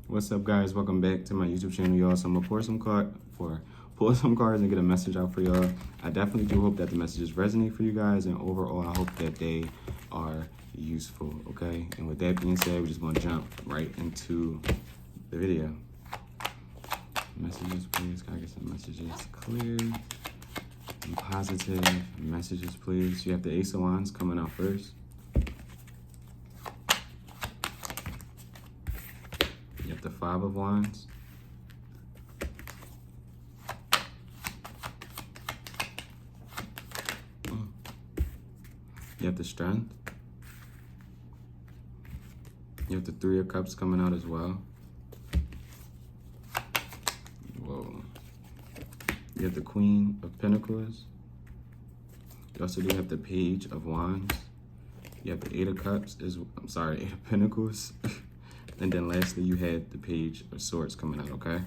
What's up, guys? Welcome back to my YouTube channel, y'all. So I'm gonna pull some cards and get a message out for y'all. I definitely do hope that the messages resonate for you guys, and overall, I hope that they are useful. Okay. And with that being said, we're just gonna jump right into the video. Messages, please. Can I get some messages clear and positive? Messages, please. You have the Ace of Wands coming out first. You have the Five of Wands. You have the Strength. You have the Three of Cups coming out as well. Whoa. You have the Queen of Pentacles. You also do have the Page of Wands. You have the Eight of Cups, Eight of Pentacles. And then lastly, you had the Page of Swords coming out, okay?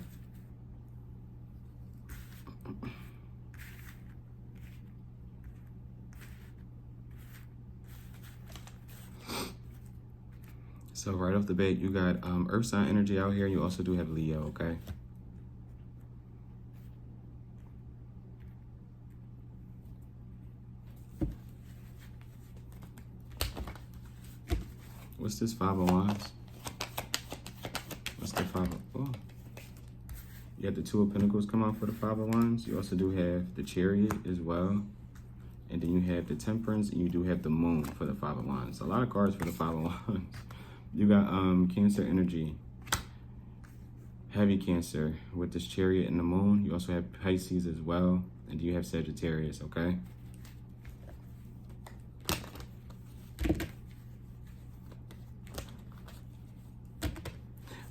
So right off the bat, you got Earth sign energy out here. You also do have Leo, okay? What's this Five of Wands? What's the Five of... Oh. You have the Two of Pentacles come out for the Five of Wands. You also do have the Chariot as well. And then you have the Temperance, and you do have the Moon for the Five of Wands. A lot of cards for the Five of Wands. You got Cancer energy. Heavy Cancer with this Chariot and the Moon. You also have Pisces as well. And you have Sagittarius, okay?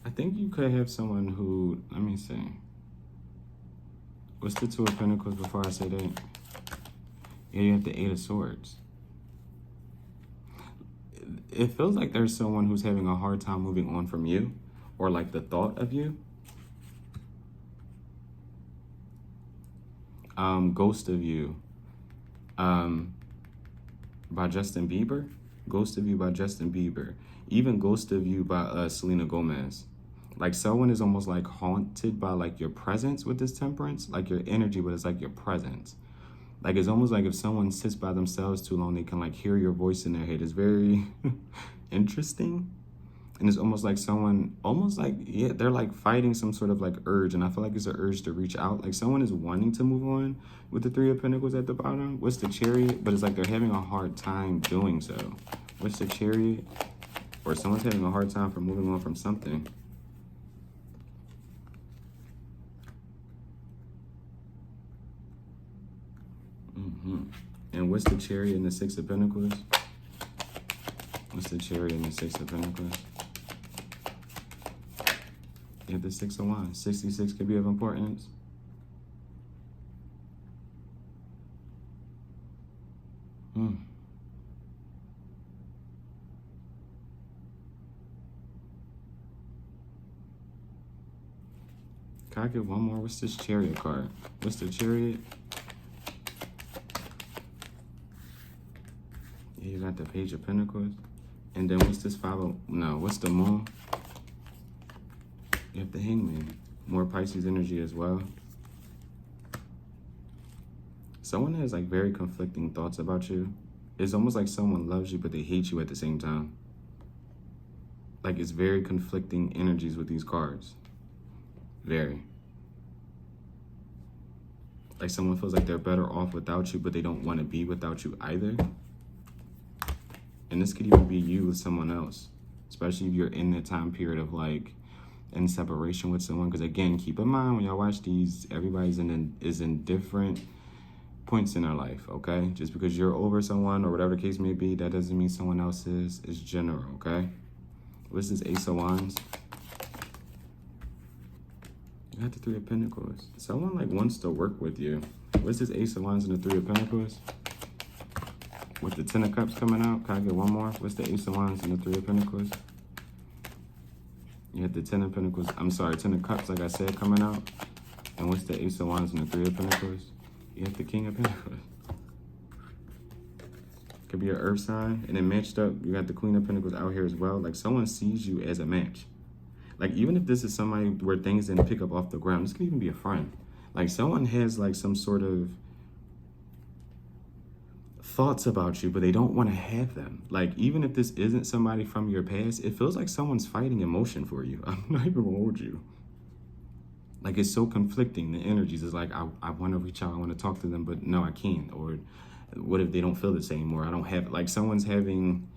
I think you could have someone who, let me see. What's the Two of Pentacles before I say that? Yeah, you have the Eight of Swords. It feels like there's someone who's having a hard time moving on from you, or like the thought of you. Ghost of You by Justin Bieber. Ghost of You by Justin Bieber. Even Ghost of You by Selena Gomez. Like someone is almost like haunted by like your presence with this Temperance, like your energy, but it's like your presence. Like it's almost like if someone sits by themselves too long, they can like hear your voice in their head. It's very interesting. And it's almost like someone, yeah, they're like fighting some sort of like urge. And I feel like it's an urge to reach out. Like someone is wanting to move on with the Three of Pentacles at the bottom. What's the Chariot? But it's like they're having a hard time doing so. What's the Chariot? Or someone's having a hard time for moving on from something. And what's the Chariot and the Six of Pentacles? What's the Chariot and the Six of Pentacles? You have the Six of Wands. 66 could be of importance. Can I get one more? What's this Chariot card? What's the Chariot? Yeah, you got the Page of Pentacles. And then what's this what's the Moon? You have the Hangman. More Pisces energy as well. Someone has like very conflicting thoughts about you. It's almost like someone loves you, but they hate you at the same time. Like it's very conflicting energies with these cards. Very. Like someone feels like they're better off without you, but they don't want to be without you either. And this could even be you with someone else, especially if you're in the time period of like in separation with someone. Because again, keep in mind when y'all watch these, everybody's is in different points in their life, okay? Just because you're over someone or whatever the case may be, that doesn't mean someone else is. It's general, okay? What's this Ace of Wands? You got the Three of Pentacles. Someone like wants to work with you. What's this Ace of Wands and the Three of Pentacles? With the Ten of Cups coming out, can I get one more? What's the Ace of Wands and the Three of Pentacles? You had the Ten of Pentacles, Ten of Cups, like I said, coming out. And what's the Ace of Wands and the Three of Pentacles? You have the King of Pentacles. Could be an earth sign. And then matched up, you got the Queen of Pentacles out here as well. Like someone sees you as a match. Like, even if this is somebody where things didn't pick up off the ground, this could even be a friend. Like, someone has like some sort of thoughts about you, but they don't want to have them. Like, even if this isn't somebody from your past, it feels like someone's fighting emotion for you. I'm not even gonna hold you. Like, it's so conflicting. The energies is like, I want to reach out, I want to talk to them, but no, I can't. Or what if they don't feel the same? Or I don't have, like, someone's having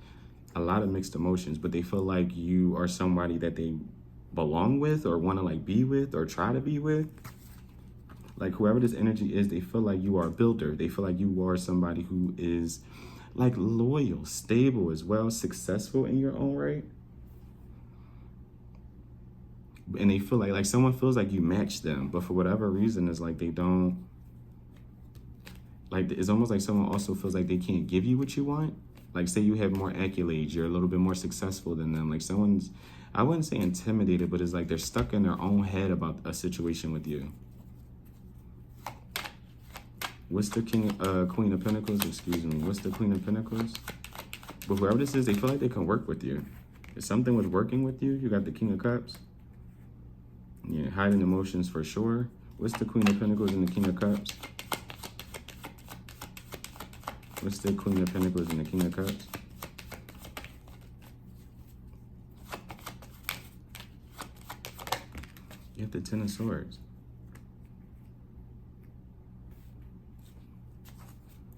a lot of mixed emotions, but they feel like you are somebody that they belong with or want to like be with or try to be with. Like, whoever this energy is, they feel like you are a builder. They feel like you are somebody who is like loyal, stable as well, successful in your own right. And they feel like someone feels like you match them, but for whatever reason, it's like they don't. Like, it's almost like someone also feels like they can't give you what you want. Like, say you have more accolades, you're a little bit more successful than them. Like, someone's, I wouldn't say intimidated, but it's like they're stuck in their own head about a situation with you. What's the Queen of Pentacles? Excuse me. What's the Queen of Pentacles? But whoever this is, they feel like they can work with you. If something was working with you, you got the King of Cups. Yeah, hiding emotions for sure. What's the Queen of Pentacles and the King of Cups? What's the Queen of Pentacles and the King of Cups? You have the Ten of Swords.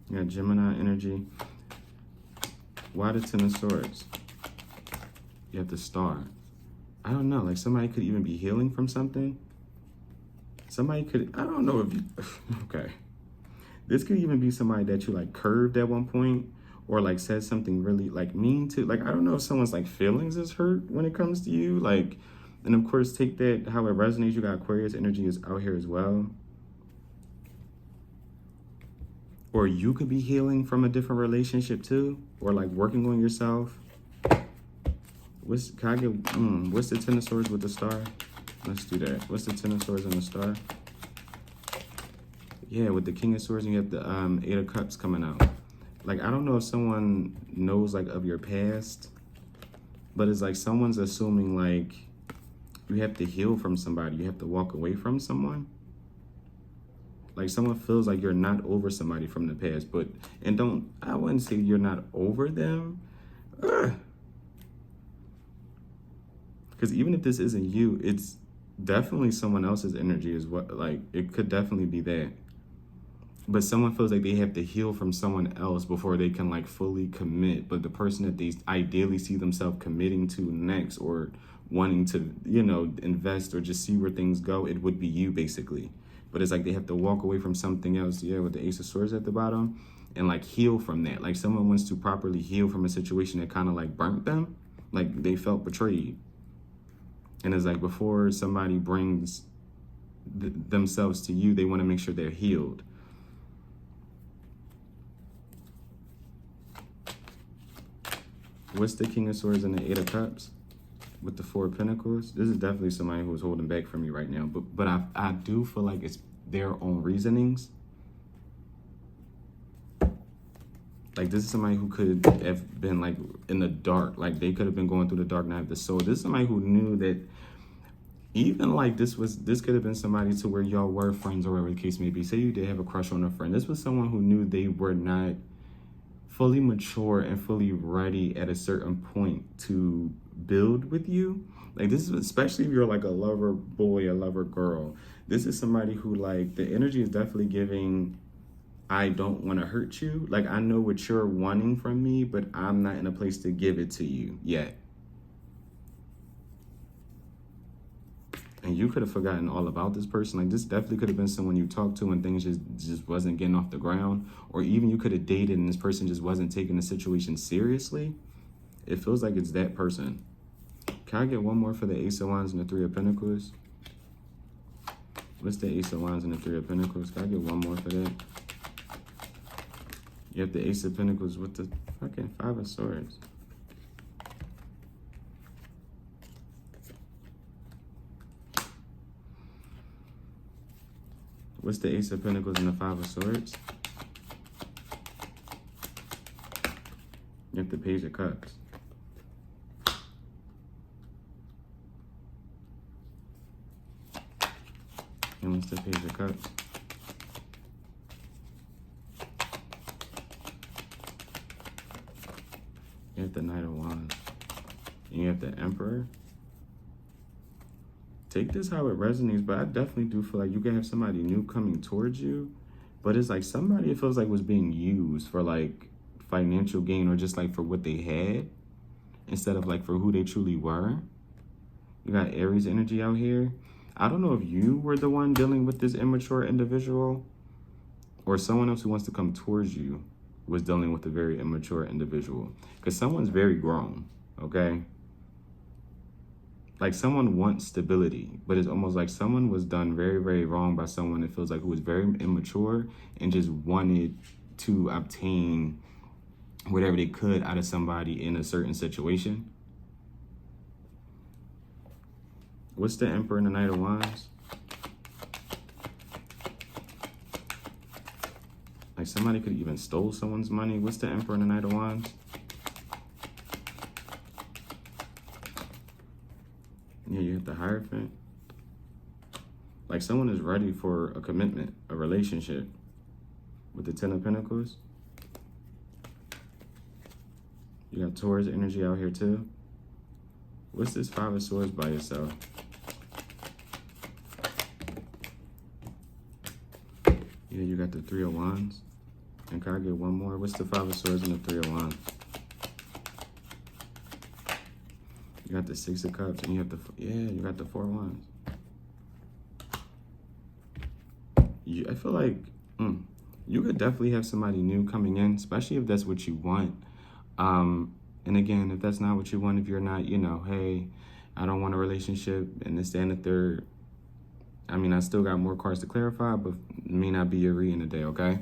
You got Gemini energy. Why the Ten of Swords? You have the Star. I don't know, like somebody could even be healing from something. Somebody could, I don't know if you, okay. This could even be somebody that you like curved at one point or like said something really like mean to. Like, I don't know if someone's like feelings is hurt when it comes to you. Like, and of course, take that how it resonates. You got Aquarius energy is out here as well. Or you could be healing from a different relationship too, or like working on yourself. What's the Ten of Swords with the Star? Let's do that. What's the Ten of Swords and the Star? Yeah, with the King of Swords, and you have the Eight of Cups coming out. Like, I don't know if someone knows like of your past, but it's like someone's assuming like you have to heal from somebody. You have to walk away from someone. Like, someone feels like you're not over somebody from the past, but, and don't, I wouldn't say you're not over them. Because even if this isn't you, it's definitely someone else's energy is what, like, it could definitely be that. But someone feels like they have to heal from someone else before they can like fully commit. But the person that they ideally see themselves committing to next or wanting to, you know, invest or just see where things go, it would be you basically. But it's like they have to walk away from something else, yeah, with the Ace of Swords at the bottom, and like heal from that. Like, someone wants to properly heal from a situation that kind of like burnt them, like they felt betrayed. And it's like before somebody brings themselves to you, they want to make sure they're healed. What's the King of Swords and the Eight of Cups with the Four of Pentacles? This is definitely somebody who's holding back from me right now. But I do feel like it's their own reasonings. Like, this is somebody who could have been like in the dark. Like, they could have been going through the dark night of the soul. This is somebody who knew that even like this could have been somebody to where y'all were friends or whatever the case may be. Say you did have a crush on a friend. This was someone who knew they were not fully mature and fully ready at a certain point to build with you. Like, this is especially if you're like a lover boy, a lover girl. This is somebody who, like, the energy is definitely giving, I don't want to hurt you. Like, I know what you're wanting from me, but I'm not in a place to give it to you yet. And you could have forgotten all about this person. Like, this definitely could have been someone you talked to and things just wasn't getting off the ground. Or even you could have dated and this person just wasn't taking the situation seriously. It feels like it's that person. Can I get one more for the Ace of Wands and the Three of Pentacles? What's the Ace of Wands and the Three of Pentacles? Can I get one more for that? You have the Ace of Pentacles with the fucking Five of Swords. What's the Ace of Pentacles and the Five of Swords? You have the Page of Cups. And what's the Page of Cups? You have the Knight of Wands. And you have the Emperor. Take this how it resonates, but I definitely do feel like you can have somebody new coming towards you, but it's like somebody it feels like was being used for like financial gain or just like for what they had instead of like for who they truly were. You got Aries energy out here. I don't know if you were the one dealing with this immature individual or someone else who wants to come towards you was dealing with a very immature individual, because someone's very grown, okay? Like someone wants stability, but it's almost like someone was done very, very wrong by someone that feels like who was very immature and just wanted to obtain whatever they could out of somebody in a certain situation. What's the Emperor and the Knight of Wands? Like somebody could even stole someone's money. What's the Emperor and the Knight of Wands? Yeah, you have the Hierophant. Like someone is ready for a commitment, a relationship. With the Ten of Pentacles. You got Taurus energy out here too. What's this Five of Swords by yourself? Yeah, you got the Three of Wands. And can I get one more? What's the Five of Swords and the Three of Wands? You got the Six of Cups and you have the, you got the Four of Wands. I feel like you could definitely have somebody new coming in, especially if that's what you want. And again, if that's not what you want, if you're not, you know, hey, I don't want a relationship and this, that, and the third. I mean, I still got more cards to clarify, but it may not be your reading today, okay?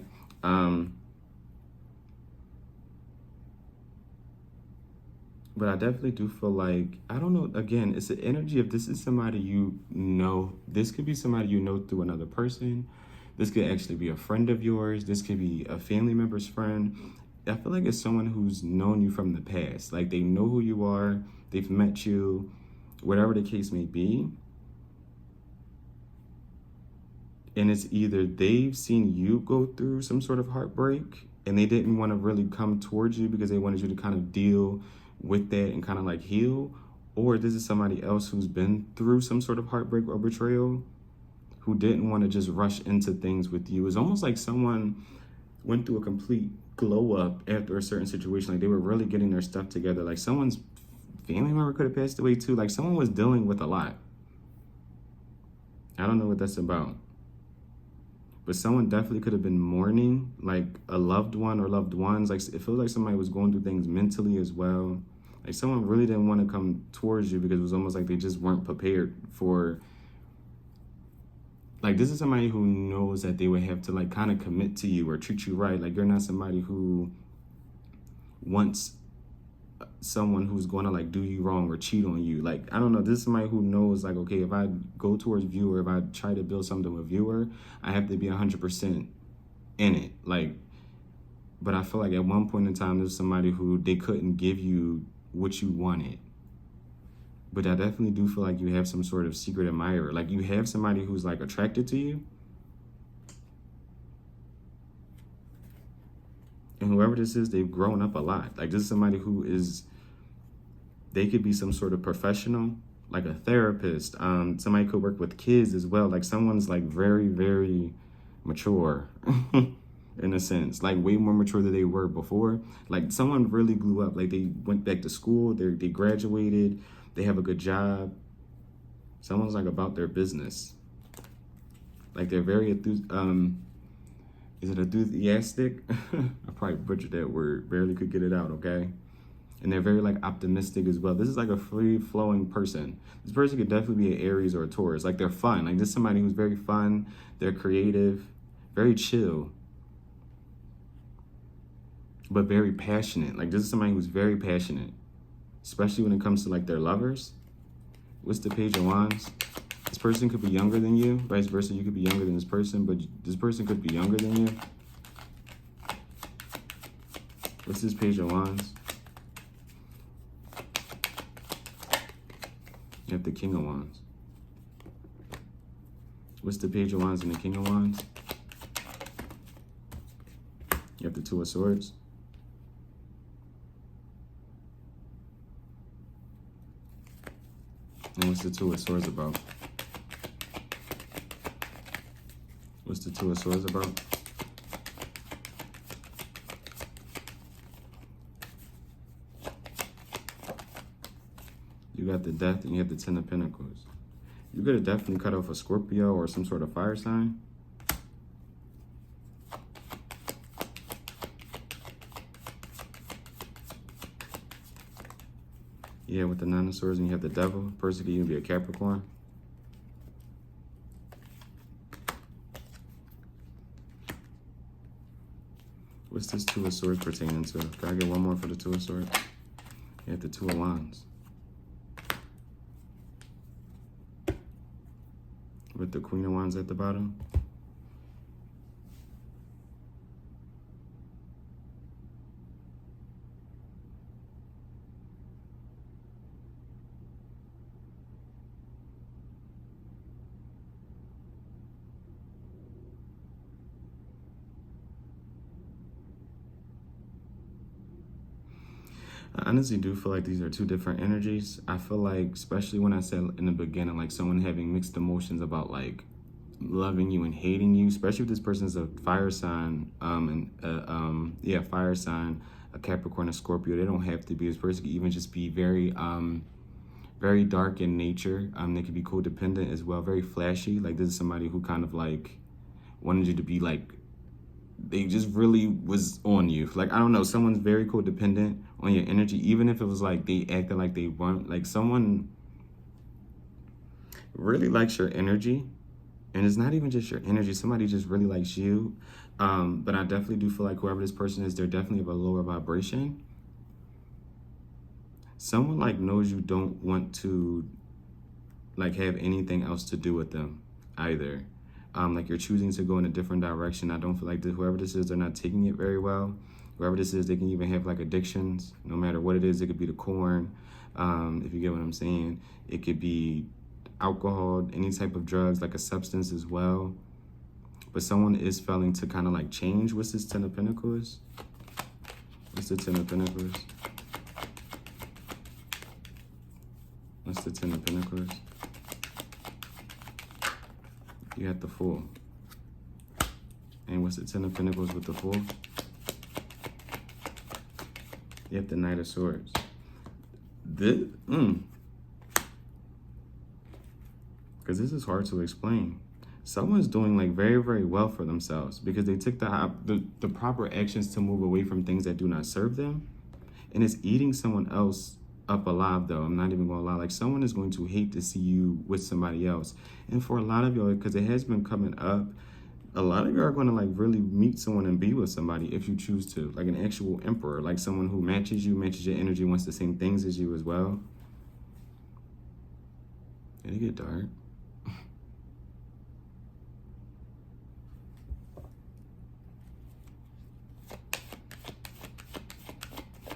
But I definitely do feel like, I don't know, again, it's the energy of this is somebody you know. This could be somebody you know through another person. This could actually be a friend of yours. This could be a family member's friend. I feel like it's someone who's known you from the past. Like they know who you are. They've met you, whatever the case may be. And it's either they've seen you go through some sort of heartbreak and they didn't want to really come towards you because they wanted you to kind of deal with that and kind of like heal, or this is somebody else who's been through some sort of heartbreak or betrayal who didn't want to just rush into things with you. It's almost like someone went through a complete glow up after a certain situation. Like they were really getting their stuff together. Like someone's family member could have passed away too. Like someone was dealing with a lot. I don't know what that's about. But someone definitely could have been mourning, like a loved one or loved ones. Like it feels like somebody was going through things mentally as well. Like someone really didn't want to come towards you because it was almost like they just weren't prepared for. Like this is somebody who knows that they would have to like kind of commit to you or treat you right. Like you're not somebody who wants someone who's going to like do you wrong or cheat on you. Like, I don't know, this is somebody who knows like, okay, if I go towards viewer, if I try to build something with viewer, I have to be 100% in it. Like, but I feel like at one point in time, there's somebody who they couldn't give you what you wanted. But I definitely do feel like you have some sort of secret admirer. Like you have somebody who's like attracted to you. And whoever this is, they've grown up a lot. Like this is somebody who is, they could be some sort of professional, like a therapist. Somebody could work with kids as well. Like someone's like very, very mature in a sense, like way more mature than they were before. Like someone really grew up. Like they went back to school, they graduated, they have a good job. Someone's like about their business. Like they're very is it enthusiastic? I probably butchered that word, barely could get it out, okay? And they're very like optimistic as well. This is like a free-flowing person. This person could definitely be an Aries or a Taurus. Like they're fun. Like this is somebody who's very fun. They're creative, very chill, but very passionate. Like this is somebody who's very passionate, especially when it comes to like their lovers. What's the Page of Wands? This person could be younger than you. Vice versa, you could be younger than this person, but this person could be younger than you. What's this Page of Wands? You have the King of Wands. What's the Page of Wands and the King of Wands? You have the Two of Swords. And what's the Two of Swords about? What's the Two of Swords about? You got the Death and you have the Ten of Pentacles. You could have definitely cut off a Scorpio or some sort of fire sign. Yeah, with the Nine of Swords and you have the Devil. Person could even be a Capricorn. What's this Two of Swords pertaining to? Can I get one more for the Two of Swords? You have the Two of Wands. With the Queen of Wands at the bottom. I honestly do feel like these are two different energies. I feel like, especially when I said in the beginning, like someone having mixed emotions about like loving you and hating you, especially if this person's a fire sign, fire sign, a Capricorn, a Scorpio. They don't have to be. This person could even just be very, very dark in nature. They could be codependent as well, very flashy. Like this is somebody who kind of like wanted you to be like, they just really was on you. Like, I don't know, someone's very codependent on your energy, even if it was like they acted like they weren't. Like someone really likes your energy, and it's not even just your energy. Somebody just really likes you. But I definitely do feel like whoever this person is, they're definitely of a lower vibration. Someone like knows you don't want to like have anything else to do with them either. Like you're choosing to go in a different direction. I don't feel like whoever this is, they're not taking it very well. Whoever this is, they can even have like addictions, no matter what it is. It could be the corn, if you get what I'm saying. It could be alcohol, any type of drugs, like a substance as well. But someone is failing to kind of like change. What's this Ten of Pentacles? What's the Ten of Pentacles? What's the Ten of Pentacles? You have the Fool. And what's the Ten of Pentacles with the Fool? You have the Knight of Swords. Because this is hard to explain. Someone's doing like very, very well for themselves because they took the proper actions to move away from things that do not serve them. And it's eating someone else up alive, though. I'm not even gonna lie. Like, someone is going to hate to see you with somebody else. And for a lot of y'all, because it has been coming up, a lot of you are going to like really meet someone and be with somebody if you choose to, like an actual emperor, like someone who matches you, matches your energy, wants the same things as you as well. It'll get dark.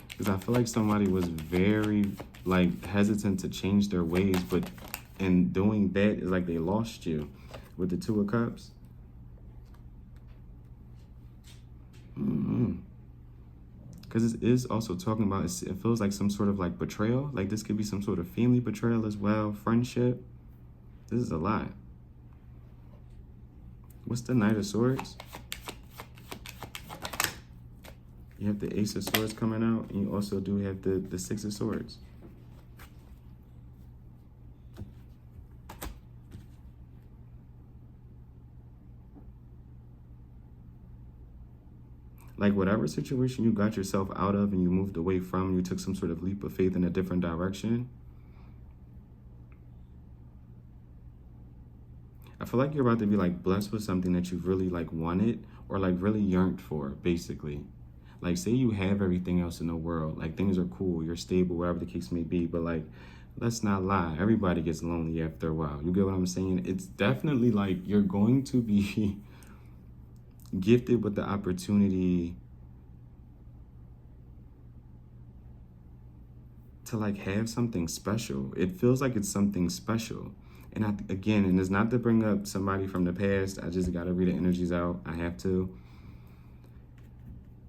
Because I feel like somebody was very like hesitant to change their ways, but in doing that, it's like they lost you with the Two of Cups. Because it is also talking about, it feels like some sort of like betrayal. Like this could be some sort of family betrayal as well, friendship. This is a lot. What's the Knight of Swords? You have the Ace of Swords coming out, and you also do have the Six of Swords. Like whatever situation you got yourself out of and you moved away from, you took some sort of leap of faith in a different direction. I feel like you're about to be like blessed with something that you've really like wanted or like really yearned for, basically. Like say you have everything else in the world, like things are cool, you're stable, whatever the case may be, but like, let's not lie, everybody gets lonely after a while. You get what I'm saying? It's definitely like you're going to be gifted with the opportunity to like have something special. It feels like it's something special. And again, and it's not to bring up somebody from the past. I just got to read the energies out. I have to.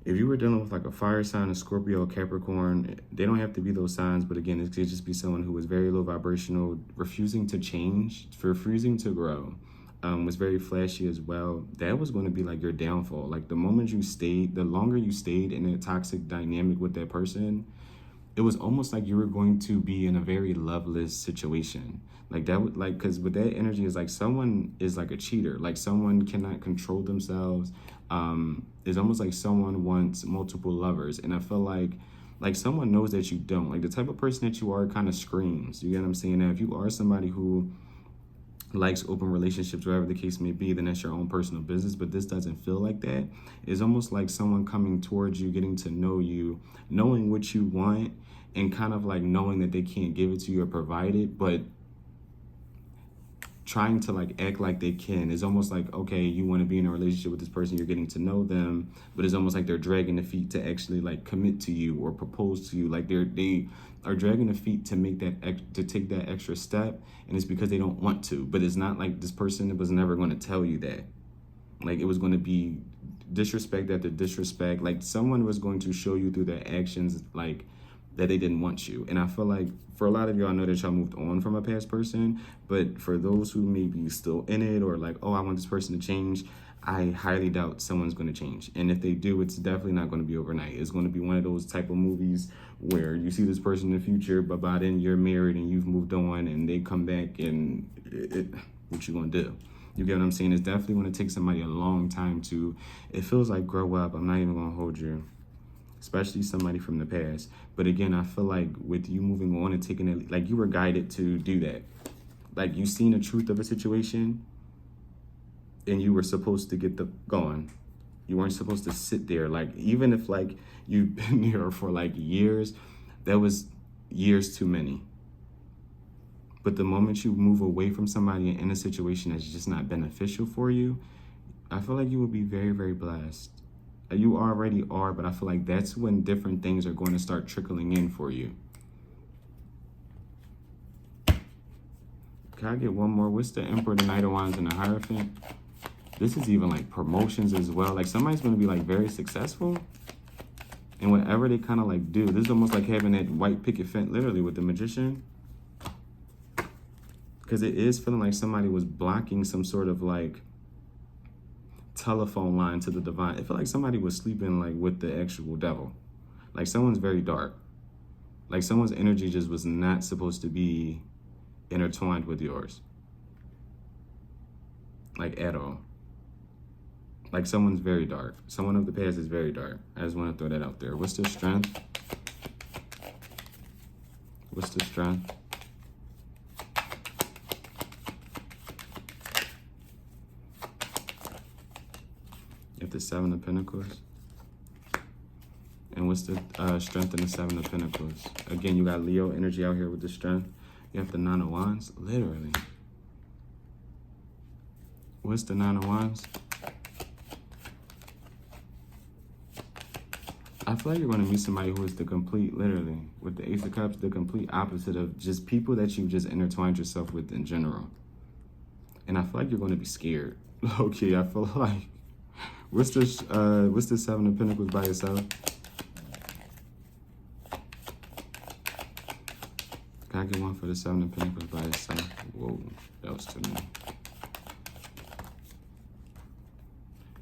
If you were dealing with like a fire sign, a Scorpio, Capricorn, they don't have to be those signs. But again, it could just be someone who was very low vibrational, refusing to change, refusing to grow, was very flashy as well. That was going to be like your downfall. Like the moment you stayed, the longer you stayed in a toxic dynamic with that person, it was almost like you were going to be in a very loveless situation. Like that would like, because with that energy is like someone is like a cheater, like someone cannot control themselves. It's almost like someone wants multiple lovers. And I feel like someone knows that you don't. Like the type of person that you are kind of screams. You get what I'm saying? Now, if you are somebody who likes open relationships, whatever the case may be, then that's your own personal business. But this doesn't feel like that. It's almost like someone coming towards you, getting to know you, knowing what you want, and kind of like knowing that they can't give it to you or provide it, but trying to like act like they can. It's almost like, okay, you want to be in a relationship with this person, you're getting to know them, but it's almost like they're dragging the feet to actually like commit to you or propose to you. Like they are dragging the feet to make that to take that extra step, and it's because they don't want to. But it's not like this person was never going to tell you that. Like it was going to be disrespect after disrespect. Like someone was going to show you through their actions like that they didn't want you. And I feel like for a lot of y'all, I know that y'all moved on from a past person, but for those who may be still in it or like, oh, I want this person to change, I highly doubt someone's going to change. And if they do, it's definitely not going to be overnight. It's going to be one of those type of movies where you see this person in the future, but by then you're married and you've moved on, and they come back, and what you going to do? You get what I'm saying? It's definitely going to take somebody a long time to, it feels like, grow up. I'm not even going to hold you, especially somebody from the past. But again, I feel like with you moving on and taking it, like you were guided to do that. Like you seen the truth of a situation and you were supposed to get the going. You weren't supposed to sit there. Like even if like you've been here for like years, that was years too many. But the moment you move away from somebody in a situation that's just not beneficial for you, I feel like you will be very, very blessed. You already are, but I feel like that's when different things are going to start trickling in for you. Can I get one more? What's the Emperor, the Knight of Wands, and the Hierophant? This is even like promotions as well. Like somebody's going to be like very successful in whatever they kind of like do. This is almost like having that white picket fence literally with the Magician. Because it is feeling like somebody was blocking some sort of like telephone line to the divine. It felt like somebody was sleeping like with the actual devil. Like someone's very dark. Like someone's energy just was not supposed to be intertwined with yours. Like at all. Like someone's very dark. Someone of the past is very dark. I just want to throw that out there. What's the strength? What's the strength? You have the Seven of Pentacles. And what's the strength in the Seven of Pentacles? Again, you got Leo energy out here with the strength. You have the Nine of Wands, literally. What's the Nine of Wands? I feel like you're going to meet somebody who is the complete, literally, with the Ace of Cups, the complete opposite of just people that you've just intertwined yourself with in general. And I feel like you're going to be scared. Okay, I feel like, what's the Seven of Pentacles by yourself? Can I get one for the Seven of Pentacles by itself? Whoa, that was too many.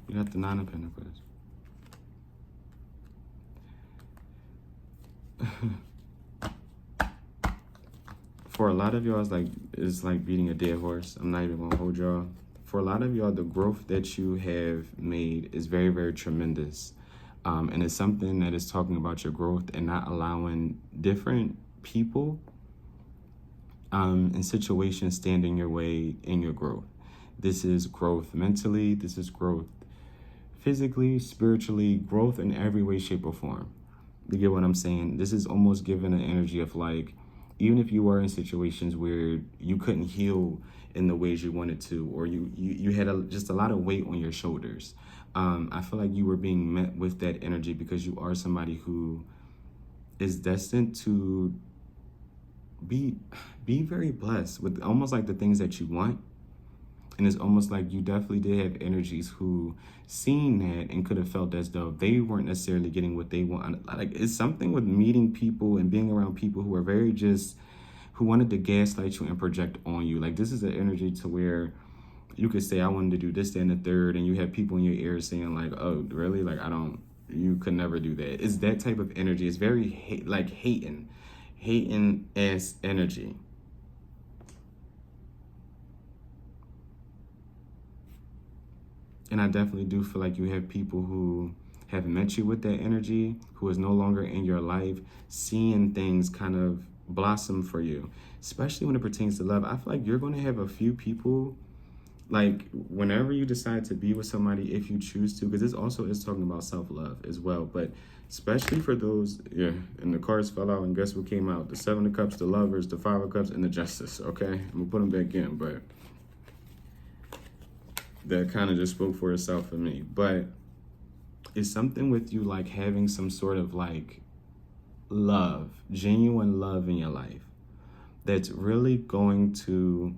You got the Nine of Pentacles. For a lot of y'all, it's like beating a dead horse. I'm not even gonna hold y'all. For a lot of y'all, the growth that you have made is very, very tremendous. And it's something that is talking about your growth and not allowing different people and situations stand in your way in your growth. This is growth mentally. This is growth physically, spiritually, growth in every way, shape, or form. You get what I'm saying? This is almost giving an energy of like, even if you were in situations where you couldn't heal in the ways you wanted to, or you had just a lot of weight on your shoulders, I feel like you were being met with that energy because you are somebody who is destined to be be very blessed with almost like the things that you want. And it's almost like you definitely did have energies who seen that and could have felt as though they weren't necessarily getting what they want. Like, it's something with meeting people and being around people who are very just, who wanted to gaslight you and project on you. Like, this is an energy to where you could say, I wanted to do this, that, and the third, and you have people in your ear saying like, oh, really? Like, I don't, you could never do that. It's that type of energy. It's very like hating as energy. And I definitely do feel like you have people who have met you with that energy, who is no longer in your life, seeing things kind of blossom for you, especially when it pertains to love. I feel like you're going to have a few people, like whenever you decide to be with somebody, if you choose to, because this also is talking about self-love as well, but especially for those, yeah, and the cards fell out, and guess what came out? The Seven of Cups, the Lovers, the Five of Cups, and the Justice, okay? I'm going to put them back in, but that kind of just spoke for itself for me. But it's something with you like having some sort of like love, genuine love in your life that's really going to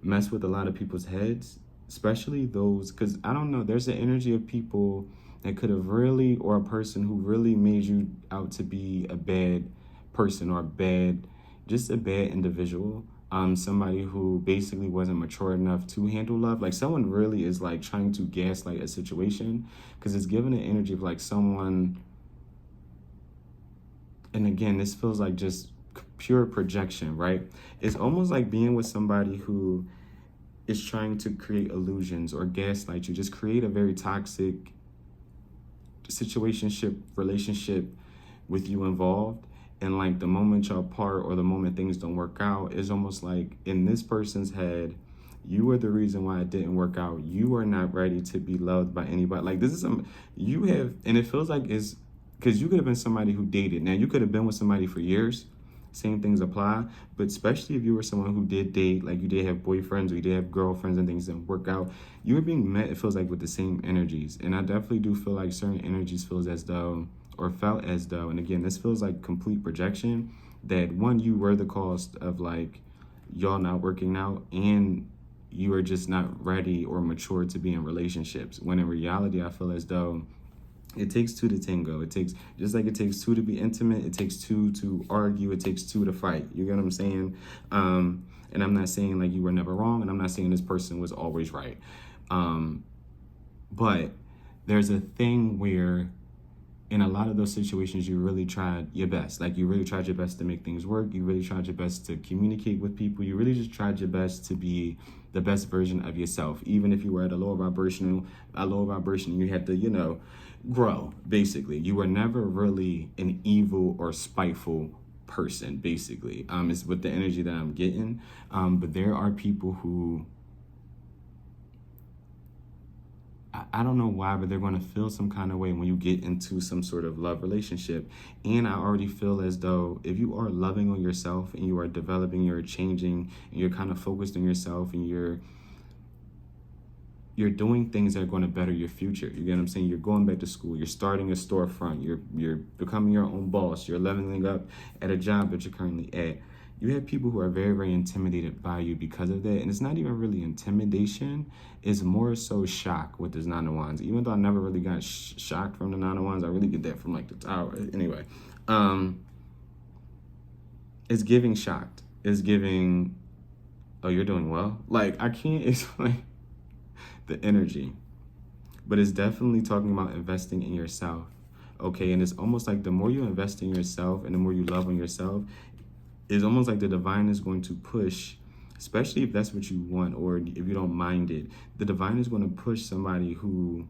mess with a lot of people's heads, especially those, because I don't know, there's an energy of people that could have really, or a person who really made you out to be a bad person or just a bad individual. Somebody who basically wasn't mature enough to handle love. Like, someone really is like trying to gaslight a situation, because it's given an energy of like someone, and again, this feels like just pure projection, right? It's almost like being with somebody who is trying to create illusions or gaslight you, just create a very toxic relationship with you involved. And like the moment y'all part or the moment things don't work out, it's almost like in this person's head, you are the reason why it didn't work out. You are not ready to be loved by anybody. Like, this is you have, and it feels like it's because you could have been somebody who dated. Now, you could have been with somebody for years. Same things apply, but especially if you were someone who did date, like you did have boyfriends or you did have girlfriends and things didn't work out, you were being met, it feels like, with the same energies. And I definitely do feel like certain energies feels as though, or felt as though, and again, this feels like complete projection, that one, you were the cause of like y'all not working out, and you are just not ready or mature to be in relationships. When in reality, I feel as though it takes two to tango. It takes, just like it takes two to be intimate, it takes two to argue, it takes two to fight. You get what I'm saying? And I'm not saying like you were never wrong, and I'm not saying this person was always right. But there's a thing where in a lot of those situations, you really tried your best. Like, you really tried your best to make things work. You really tried your best to communicate with people. You really just tried your best to be the best version of yourself. Even if you were at a lower vibration, you had to, grow, basically. You were never really an evil or spiteful person, basically. It's with the energy that I'm getting. But there are people who, I don't know why, but they're going to feel some kind of way when you get into some sort of love relationship. And I already feel as though if you are loving on yourself and you are developing, you're changing, and you're kind of focused on yourself, and you're doing things that are going to better your future. You get what I'm saying? You're going back to school. You're starting a storefront. You're becoming your own boss. You're leveling up at a job that you're currently at. You have people who are very, very intimidated by you because of that. And it's not even really intimidation. It's more so shock with this Nine of Wands. Even though I never really got shocked from the Nine of Wands, I really get that from like the Tower. Anyway, it's giving shocked. It's giving, oh, you're doing well. Like, I can't explain the energy, but it's definitely talking about investing in yourself. Okay, and it's almost like the more you invest in yourself and the more you love on yourself, it's almost like the divine is going to push, especially if that's what you want or if you don't mind it, the divine is going to push somebody who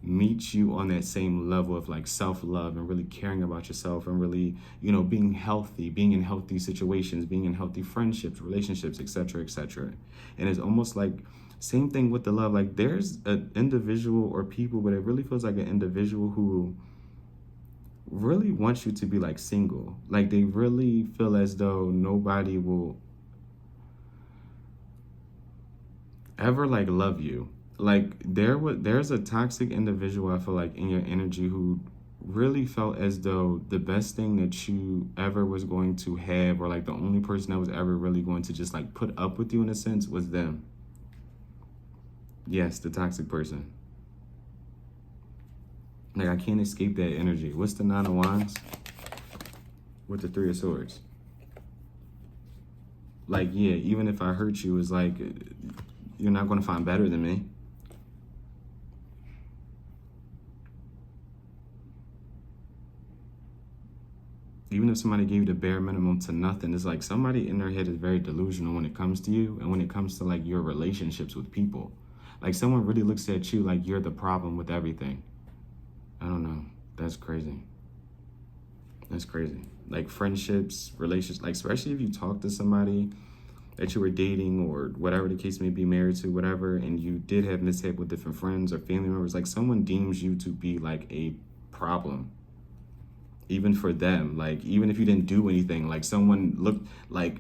meets you on that same level of like self-love and really caring about yourself and really, being healthy, being in healthy situations, being in healthy friendships, relationships, etc., etc. And it's almost like same thing with the love. Like, there's an individual or people, but it really feels like an individual who really wants you to be like single. Like, they really feel as though nobody will ever like love you. Like, there's a toxic individual, I feel like, in your energy who really felt as though the best thing that you ever was going to have, or like the only person that was ever really going to just like put up with you in a sense, was them. Yes, the toxic person. Like, I can't escape that energy. What's the Nine of Wands with the Three of Swords? Like, yeah, even if I hurt you, it's like, you're not going to find better than me. Even if somebody gave you the bare minimum to nothing, it's like somebody in their head is very delusional when it comes to you, and when it comes to like your relationships with people. Like, someone really looks at you like you're the problem with everything. I don't know. That's crazy. That's crazy. Like, friendships, relationships, like, especially if you talk to somebody that you were dating or whatever the case may be, married to, whatever, and you did have mishap with different friends or family members, like, someone deems you to be like a problem. Even for them, like, even if you didn't do anything, like, someone looked like,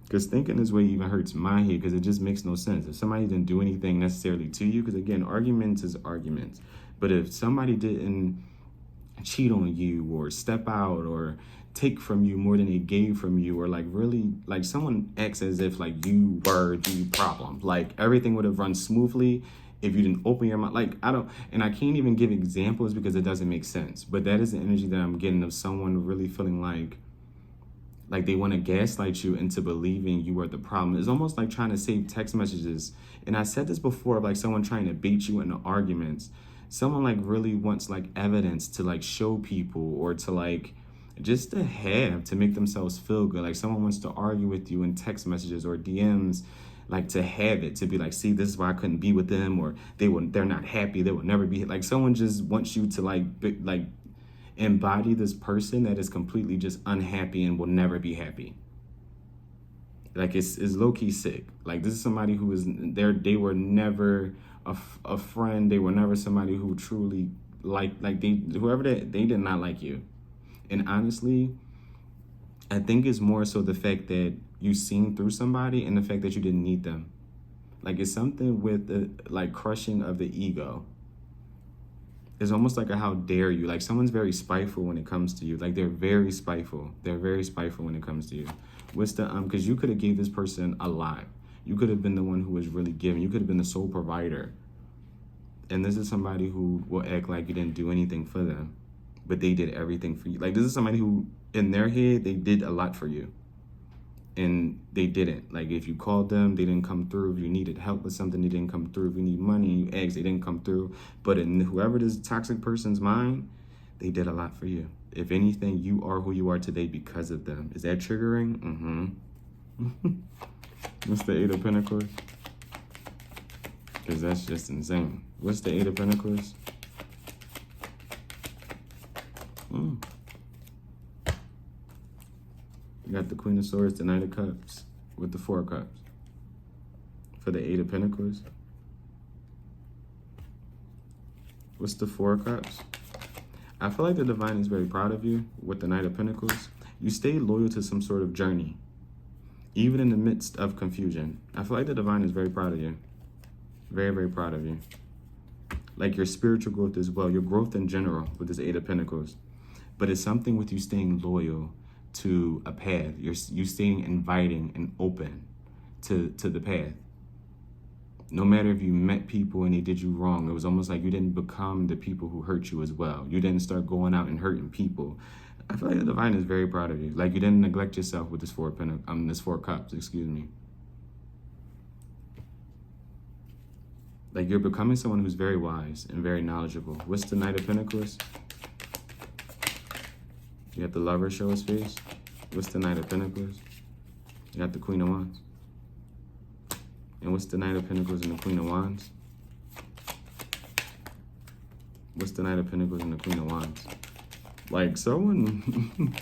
because thinking this way even hurts my head, because it just makes no sense. If somebody didn't do anything necessarily to you, because again, arguments is arguments. But if somebody didn't cheat on you or step out or take from you more than they gave from you, or like really, like someone acts as if like you were the problem, like everything would have run smoothly if you didn't open your mouth. Like, I can't even give examples because it doesn't make sense. But that is the energy that I'm getting of someone really feeling like they want to gaslight you into believing you are the problem. It's almost like trying to save text messages. And I said this before, of like someone trying to bait you into arguments. Someone like really wants like evidence to like show people, or to like just to have to make themselves feel good. Like, someone wants to argue with you in text messages or DMs, like to have it, to be like, see, this is why I couldn't be with them, or they're not happy, they will never be. Like, someone just wants you to like embody this person that is completely just unhappy and will never be happy. Like, it's low-key sick. Like, this is somebody who is there. They were never a friend. They were never somebody who truly they did not like you. And honestly, I think it's more so the fact that you seen through somebody and the fact that you didn't need them. Like, it's something with the like crushing of the ego. It's almost like a how dare you. Like, someone's very spiteful when it comes to you. Like, they're very spiteful. They're very spiteful when it comes to you. What's the because you could have gave this person a lot. You could have been the one who was really giving. You could have been the sole provider. And this is somebody who will act like you didn't do anything for them, but they did everything for you. Like, this is somebody who, in their head, they did a lot for you. And they didn't. Like, if you called them, they didn't come through. If you needed help with something, they didn't come through. If you need money, you asked, they didn't come through. But in whoever this toxic person's mind, they did a lot for you. If anything, you are who you are today because of them. Is that triggering? Mm-hmm. What's the Eight of Pentacles? Because that's just insane. What's the Eight of Pentacles? You got the Queen of Swords, the Knight of Cups, with the Four of Cups. For the Eight of Pentacles. What's the Four of Cups? I feel like the Divine is very proud of you with the Knight of Pentacles. You stay loyal to some sort of journey, even in the midst of confusion. I feel like the Divine is very proud of you. Very, very proud of you. Like, your spiritual growth as well. Your growth in general with this Eight of Pentacles. But it's something with you staying loyal to a path. You staying inviting and open to the path. No matter if you met people and they did you wrong, it was almost like you didn't become the people who hurt you as well. You didn't start going out and hurting people. I feel like the Divine is very proud of you. Like, you didn't neglect yourself with this Four of Cups, excuse me. Like, you're becoming someone who's very wise and very knowledgeable. What's the Knight of Pentacles? You got the Lover show his face. What's the Knight of Pentacles? You got the Queen of Wands. And what's the Knight of Pentacles and the Queen of Wands? What's the Knight of Pentacles and the Queen of Wands? Like, someone,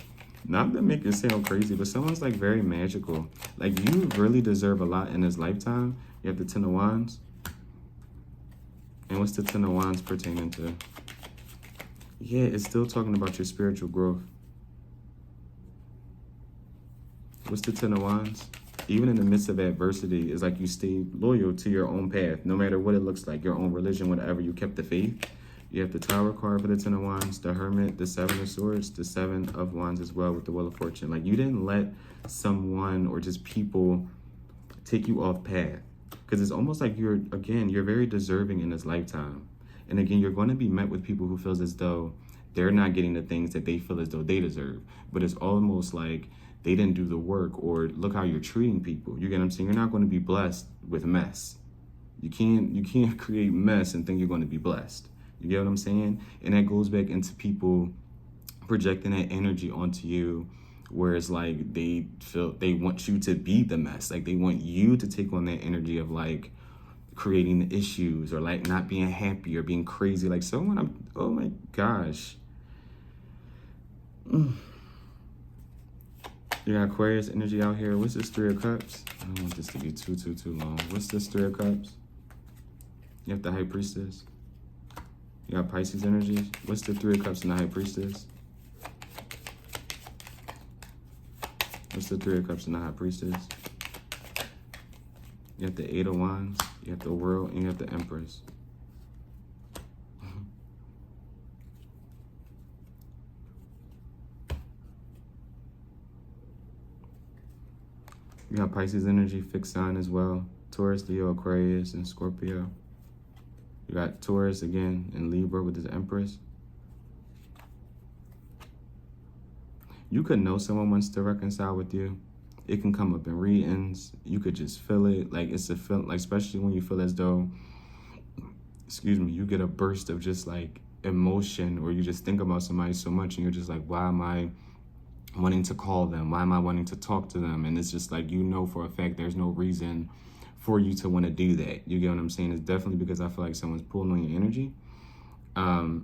not to make it sound crazy, but someone's like very magical. Like, you really deserve a lot in this lifetime. You have the Ten of Wands. And what's the Ten of Wands pertaining to? Yeah, it's still talking about your spiritual growth. What's the Ten of Wands? Even in the midst of adversity, it's like you stay loyal to your own path, no matter what it looks like, your own religion, whatever. You kept the faith. You have the Tower card for the Ten of Wands, the Hermit, the Seven of Swords, the Seven of Wands as well with the Wheel of Fortune. Like, you didn't let someone or just people take you off path. Because it's almost like you're very deserving in this lifetime. And again, you're going to be met with people who feels as though they're not getting the things that they feel as though they deserve. But it's almost like they didn't do the work, or look how you're treating people. You get what I'm saying? You're not going to be blessed with mess. You can't create mess and think you're going to be blessed. You get what I'm saying? And that goes back into people projecting that energy onto you, where it's like they feel they want you to be the mess. Like, they want you to take on that energy of like creating the issues, or like not being happy or being crazy. Like someone, oh my gosh. You got Aquarius energy out here. What's this Three of Cups? I don't want this to be too long. What's this Three of Cups? You have the High Priestess. You got Pisces energy. What's the Three of Cups and the High Priestess? What's the Three of Cups and the High Priestess? You have the Eight of Wands. You have the World, and you have the Empress. You got Pisces energy, fixed sign as well. Taurus, Leo, Aquarius, and Scorpio. You got Taurus again in Libra with his Empress. You could know someone wants to reconcile with you. It can come up in readings. You could just feel it. Like, it's a feeling, like, especially when you feel as though, you get a burst of just like emotion, or you just think about somebody so much and you're just like, why am I wanting to call them? Why am I wanting to talk to them? And it's just like, you know for a fact there's no reason for you to want to do that. You get what I'm saying? It's definitely because I feel like someone's pulling on your energy. And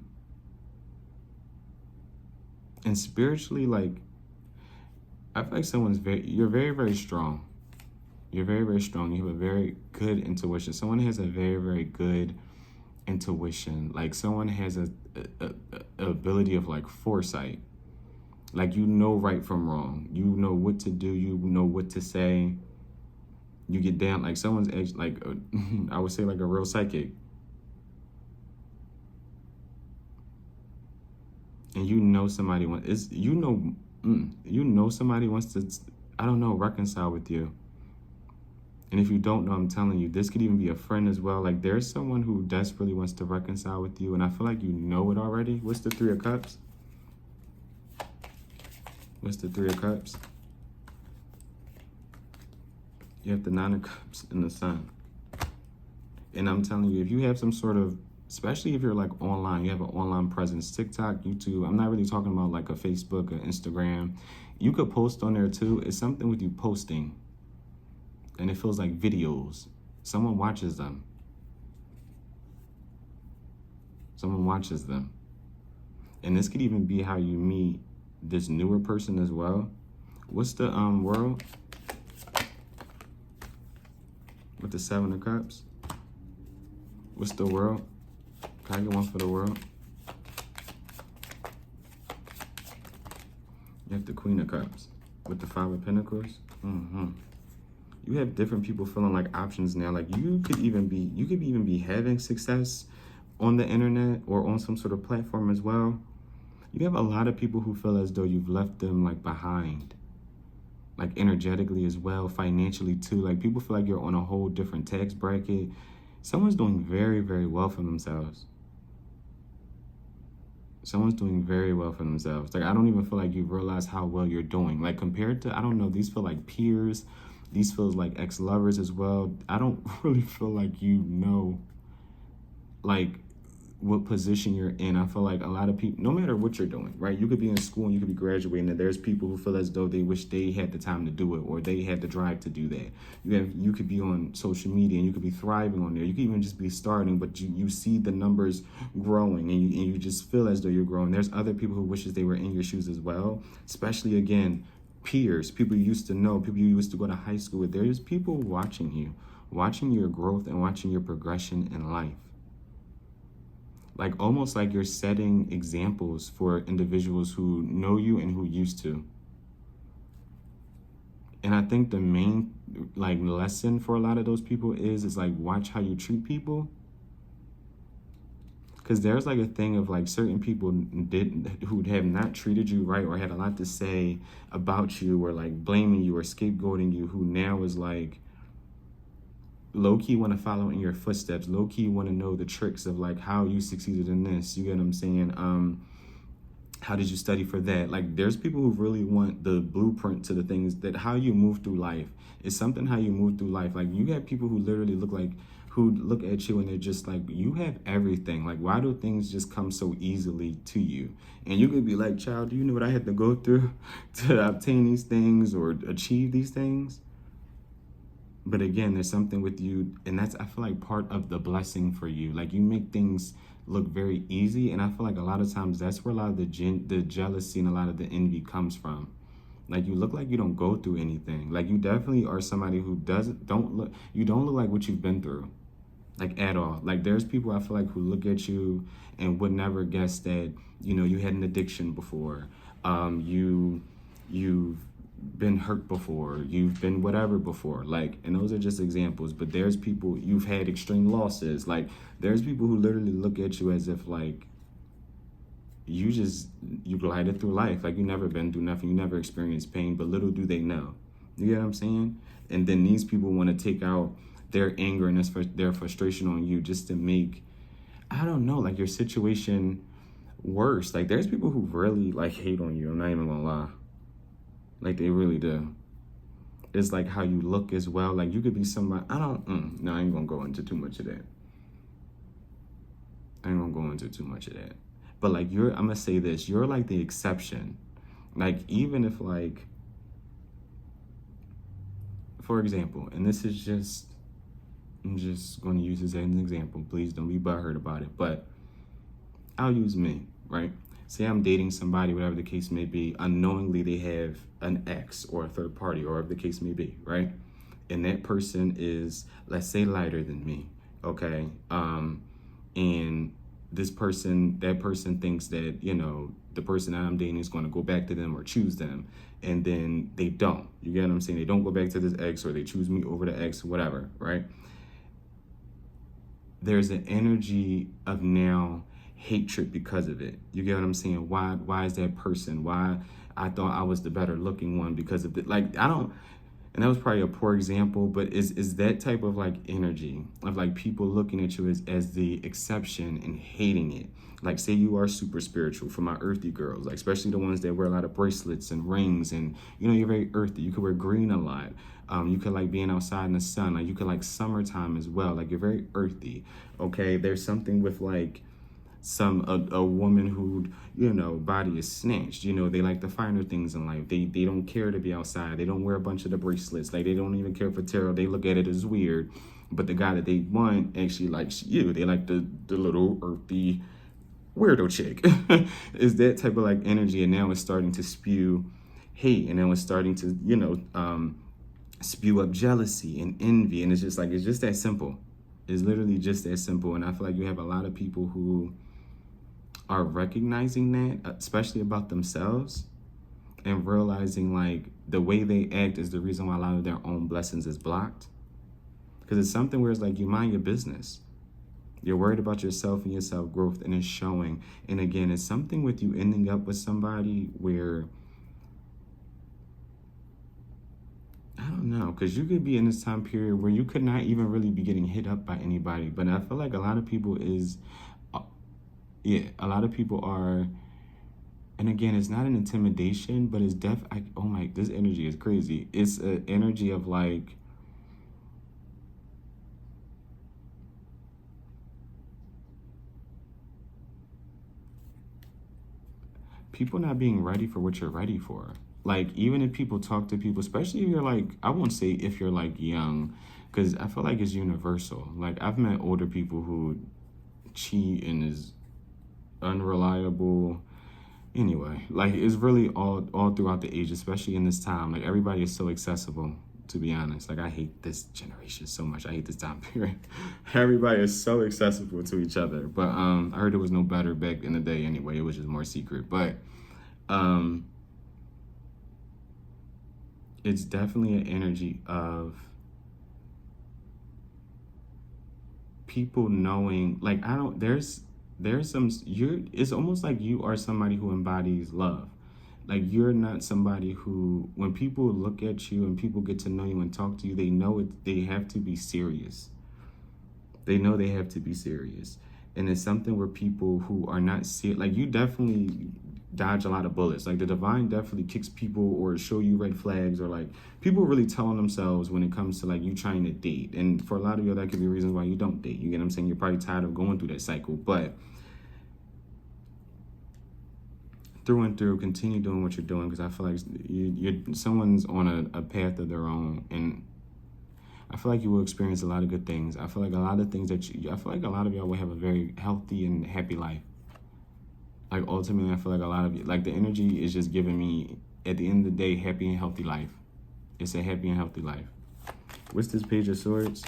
spiritually, like, I feel like you're very, very strong. You're very, very strong. You have a very good intuition. Someone has a very, very good intuition. Like, someone has a ability of like foresight. Like, you know right from wrong. You know what to do. You know what to say. You get down, like someone's like, I would say like a real psychic. And you know somebody wants, somebody wants to, I don't know, reconcile with you. And if you don't know, I'm telling you, this could even be a friend as well. Like, there's someone who desperately wants to reconcile with you, and I feel like you know it already. What's the Three of Cups? What's the Three of Cups? You have the Nine of Cups and the Sun. And I'm telling you, if you have some sort of, especially if you're like online, you have an online presence, TikTok, YouTube, I'm not really talking about like a Facebook or Instagram. You could post on there too. It's something with you posting. And it feels like videos. Someone watches them. Someone watches them. And this could even be how you meet this newer person as well. What's the World? With the Seven of Cups. What's the World? Can I get one for the World? You have the Queen of Cups with the Five of Pentacles. You have different people feeling like options now. Like, you could even be having success on the internet or on some sort of platform as well. You have a lot of people who feel as though you've left them like behind. Like, energetically as well, financially too. Like, people feel like you're on a whole different tax bracket. Someone's doing very, very well for themselves. Someone's doing very well for themselves. Like, I don't even feel like you realize how well you're doing. Like, compared to, I don't know, these feel like peers. These feel like ex-lovers as well. I don't really feel like you know, like, what position you're in. I feel like a lot of people, no matter what you're doing, right? You could be in school and you could be graduating, and there's people who feel as though they wish they had the time to do it, or they had the drive to do that. You could be on social media and you could be thriving on there. You could even just be starting, but you see the numbers growing, and you just feel as though you're growing. There's other people who wishes they were in your shoes as well, especially, again, peers, people you used to know, people you used to go to high school with. There's people watching you, watching your growth and watching your progression in life. Like, almost like you're setting examples for individuals who know you and who used to. And I think the main like lesson for a lot of those people is like, watch how you treat people. Because there's like a thing of like certain people who have not treated you right or had a lot to say about you or like blaming you or scapegoating you, who now is like low-key want to follow in your footsteps, low-key want to know the tricks of like how you succeeded in this, you get what I'm saying? How did you study for that? Like there's people who really want the blueprint to the things that how you move through life. It's something how you move through life. Like you have people who literally who look at you and they're just like, you have everything. Like why do things just come so easily to you? And you could be like, child, do you know what I had to go through to obtain these things or achieve these things? But again, there's something with you, and that's, I feel like, part of the blessing for you. Like you make things look very easy, and I feel like a lot of times that's where a lot of the jealousy and a lot of the envy comes from. Like you look like you don't go through anything. Like you definitely are somebody who don't look like what you've been through, like at all. Like there's people I feel like who look at you and would never guess that, you know, you had an addiction before, you've been hurt before, you've been whatever before, like, and those are just examples. But there's people, you've had extreme losses. Like there's people who literally look at you as if like you glided through life, like you never been through nothing, you never experienced pain. But little do they know, you get what I'm saying? And then these people want to take out their anger and their frustration on you just to make, I don't know, like your situation worse. Like there's people who really like hate on you, I'm not even gonna lie. Like they really do. It's like how you look as well. Like you could be somebody, I ain't gonna go into too much of that. But like I'm gonna say this, you're like the exception. Like even if like, for example, and this is just, I'm just gonna use this as an example. Please don't be butthurt about it. But I'll use me, right? Say I'm dating somebody, whatever the case may be, unknowingly they have an ex or a third party, or whatever the case may be, right? And that person is, let's say, lighter than me, okay? And that person thinks that, you know, the person that I'm dating is going to go back to them or choose them. And then they don't. You get what I'm saying? They don't go back to this ex, or they choose me over the ex, whatever, right? There's an energy of now hatred because of it. You get what I'm saying? Why is that person? Why I thought I was the better looking one because of it. Like I don't, and that was probably a poor example, but is that type of like energy of like people looking at you as the exception and hating it. Like say you are super spiritual, for my earthy girls, like especially the ones that wear a lot of bracelets and rings, and you know, you're very earthy. You could wear green a lot. You could like being outside in the sun. Like you could like summertime as well. Like you're very earthy. Okay, there's something with like a woman who, you know, body is snatched. You know, they like the finer things in life. They don't care to be outside. They don't wear a bunch of the bracelets. Like they don't even care for tarot. They look at it as weird. But the guy that they want actually likes you. They like the little earthy weirdo chick. Is that type of like energy. And now it's starting to spew hate, and now it's starting to, you know, spew up jealousy and envy. And it's just that simple. It's literally just that simple. And I feel like you have a lot of people who are recognizing that, especially about themselves, and realizing like the way they act is the reason why a lot of their own blessings is blocked. Because it's something where it's like you mind your business. You're worried about yourself and your self-growth, and it's showing. And again, it's something with you ending up with somebody where, I don't know, because you could be in this time period where you could not even really be getting hit up by anybody. But I feel like a lot of people a lot of people are, and again, it's not an intimidation, but it's oh my, this energy is crazy. It's an energy of like, people not being ready for what you're ready for. Like, even if people talk to people, especially if you're like, I won't say if you're like young, because I feel like it's universal. Like, I've met older people who cheat and is unreliable. Anyway, like it's really all throughout the age, especially in this time. Like everybody is so accessible, to be honest. Like I hate this generation so much. I hate this time period. Everybody is so accessible to each other. But I heard it was no better back in the day anyway. It was just more secret. But it's definitely an energy of people knowing, like, there's it's almost like you are somebody who embodies love. Like you're not somebody who, when people look at you and people get to know you and talk to you, they know they have to be serious. They know they have to be serious. And it's something where people who are not serious, like you definitely dodge a lot of bullets. Like the divine definitely kicks people or show you red flags, or like people really telling themselves when it comes to like you trying to date. And for a lot of you, that could be reasons why you don't date. You get what I'm saying? You're probably tired of going through that cycle. But through and through, continue doing what you're doing, because I feel like someone's on a path of their own, and I feel like you will experience a lot of good things. I feel like a lot of things I feel like a lot of y'all will have a very healthy and happy life. Like ultimately, I feel like a lot of you, like the energy is just giving me, at the end of the day, happy and healthy life. It's a happy and healthy life. What's this Page of Swords?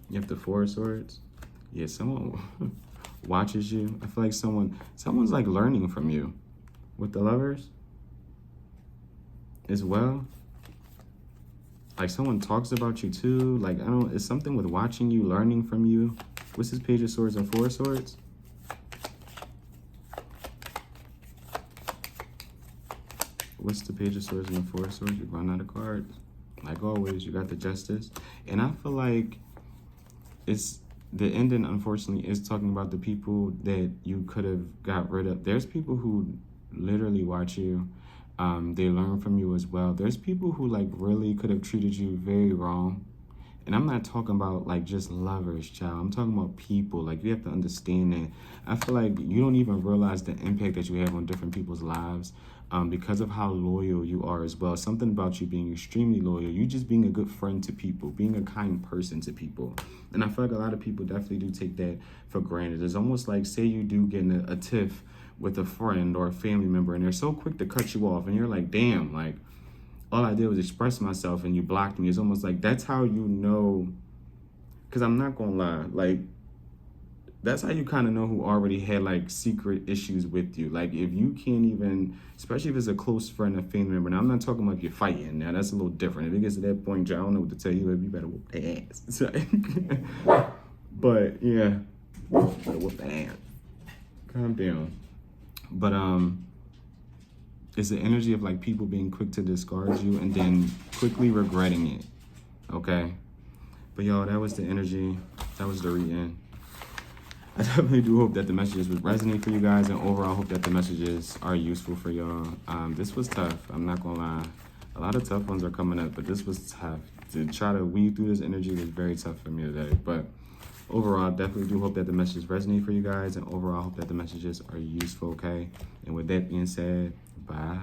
You have the Four of Swords. Yeah, someone watches you. I feel like someone's like learning from you. With the Lovers as well. Like someone talks about you too. Like it's something with watching you, learning from you. What's this Page of Swords and Four of Swords? What's the Page of Swords and the Four of Swords? You run out of cards. Like always, you got the Justice. And I feel like the ending, unfortunately, is talking about the people that you could have got rid of. There's people who literally watch you. They learn from you as well. There's people who like really could have treated you very wrong. And I'm not talking about like just lovers, child. I'm talking about people. Like you have to understand that. I feel like you don't even realize the impact that you have on different people's lives because of how loyal you are as well. Something about you being extremely loyal. You just being a good friend to people, being a kind person to people. And I feel like a lot of people definitely do take that for granted. It's almost like, say you do get in a tiff with a friend or a family member, and they're so quick to cut you off, and you're like, damn, like all I did was express myself and you blocked me. It's almost like that's how you know, because I'm not gonna lie, like that's how you kind of know who already had like secret issues with you. Like if you can't even, especially if it's a close friend or family member. Now I'm not talking about if you're fighting. Now that's a little different. If it gets to that point, I don't know what to tell you. You better whoop their ass. But yeah, you better whoop their ass. Calm down. But it's the energy of like people being quick to discard you and then quickly regretting it. Okay. But y'all, that was the energy. That was the reading. I definitely do hope that the messages would resonate for you guys, and overall hope that the messages are useful for y'all. This was tough. I'm not gonna lie. A lot of tough ones are coming up, but this was tough. To try to weave through this energy was very tough for me today. But overall, I definitely do hope that the messages resonate for you guys, and overall hope that the messages are useful, okay? And with that being said, bye.